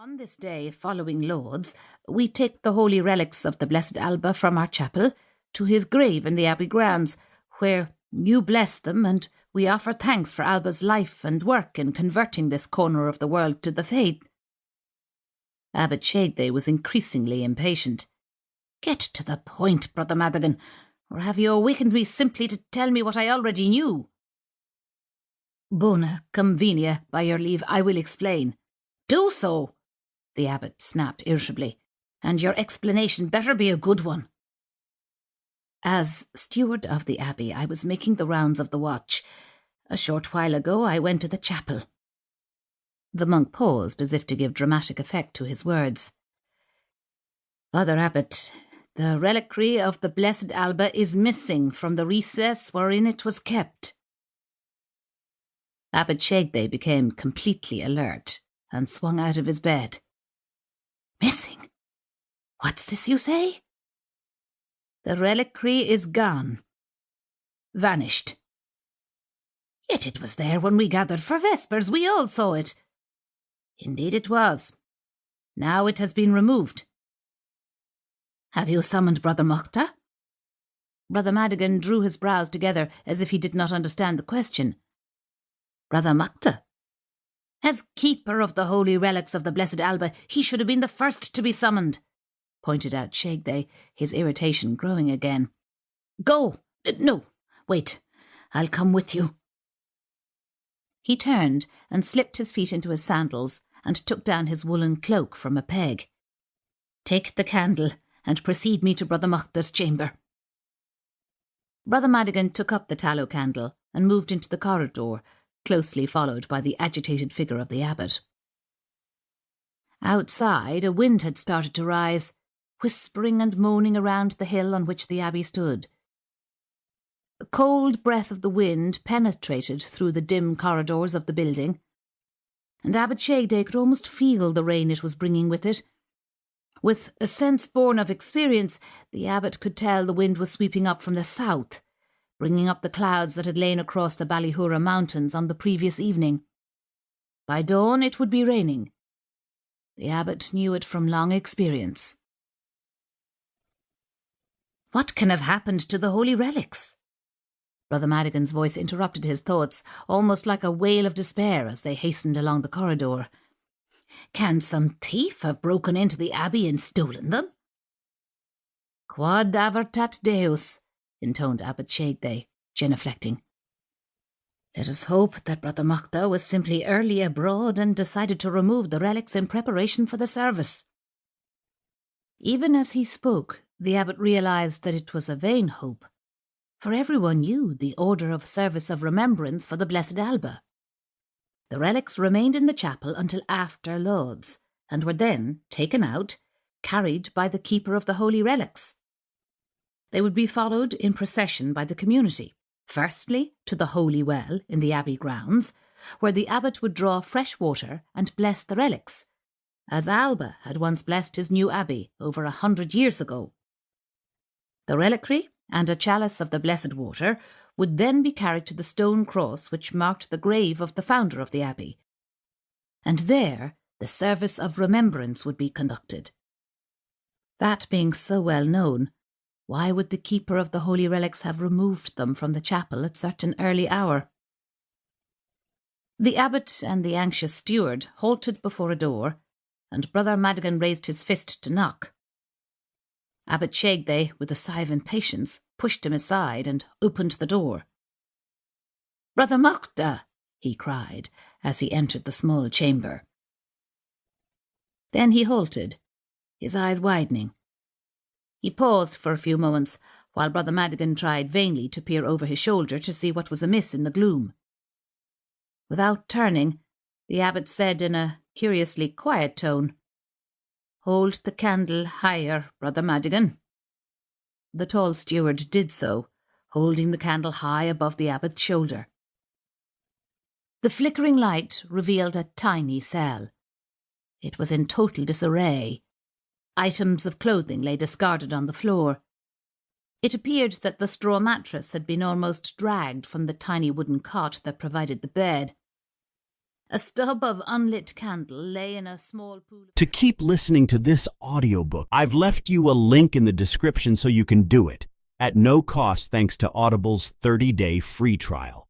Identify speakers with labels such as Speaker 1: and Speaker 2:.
Speaker 1: On this day following Lauds, we take the holy relics of the Blessed Alba from our chapel to his grave in the abbey grounds, where you bless them, and we offer thanks for Alba's life and work in converting this corner of the world to the faith. Abbot Shagday was increasingly impatient. "Get to the point, Brother Madigan, or have you awakened me simply to tell me what I already knew?" "Bona convenia, by your leave, I will explain." "Do so," the abbot snapped irritably, "and your explanation better be a good one." "As steward of the abbey, I was making the rounds of the watch. A short while ago I went to the chapel." The monk paused as if to give dramatic effect to his words. "Father Abbot, the reliquary of the Blessed Alba is missing from the recess wherein it was kept." Abbot Shagday became completely alert and swung out of his bed. "Missing? What's this you say?" "The reliquary is gone. Vanished." "Yet it was there when we gathered for Vespers. We all saw it." "Indeed it was. Now it has been removed." "Have you summoned Brother Mukta?" Brother Madigan drew his brows together as if he did not understand the question. "Brother Mukta? As keeper of the holy relics of the Blessed Alba, he should have been the first to be summoned," pointed out Shagday, his irritation growing again. "Go! No, wait. I'll come with you." He turned and slipped his feet into his sandals and took down his woolen cloak from a peg. "Take the candle and precede me to Brother Mukta's chamber." Brother Madigan took up the tallow candle and moved into the corridor, closely followed by the agitated figure of the abbot. Outside, a wind had started to rise, whispering and moaning around the hill on which the abbey stood. The cold breath of the wind penetrated through the dim corridors of the building, and Abbot Shagday could almost feel the rain it was bringing with it. With a sense born of experience, the abbot could tell the wind was sweeping up from the south, bringing up the clouds that had lain across the Ballyhura mountains on the previous evening. By dawn it would be raining. The abbot knew it from long experience. "What can have happened to the holy relics?" Brother Madigan's voice interrupted his thoughts, almost like a wail of despair as they hastened along the corridor. "Can some thief have broken into the abbey and stolen them?" "Quod avertat Deus," intoned Abbot Shagday, genuflecting. "Let us hope that Brother Mukta was simply early abroad and decided to remove the relics in preparation for the service." Even as he spoke, the abbot realized that it was a vain hope, for everyone knew the order of service of remembrance for the Blessed Alba. The relics remained in the chapel until after Lauds, and were then taken out, carried by the keeper of the holy relics. They would be followed in procession by the community, firstly to the holy well in the abbey grounds, where the abbot would draw fresh water and bless the relics, as Alba had once blessed his new abbey over 100 years ago. The reliquary and a chalice of the blessed water would then be carried to the stone cross which marked the grave of the founder of the abbey, and there the service of remembrance would be conducted. That being so well known, why would the keeper of the holy relics have removed them from the chapel at such an early hour? The abbot and the anxious steward halted before a door, and Brother Madigan raised his fist to knock. Abbot Shagday, with a sigh of impatience, pushed him aside and opened the door. "Brother Mukta!" he cried as he entered the small chamber. Then he halted, his eyes widening. He paused for a few moments while Brother Madigan tried vainly to peer over his shoulder to see what was amiss in the gloom. Without turning, the abbot said in a curiously quiet tone, "Hold the candle higher, Brother Madigan." The tall steward did so, holding the candle high above the abbot's shoulder. The flickering light revealed a tiny cell. It was in total disarray. Items of clothing lay discarded on the floor. It appeared that the straw mattress had been almost dragged from the tiny wooden cot that provided the bed. A stub of unlit candle lay in a small pool.
Speaker 2: To keep listening to this audiobook, I've left you a link in the description so you can do it, at no cost thanks to Audible's 30-day free trial.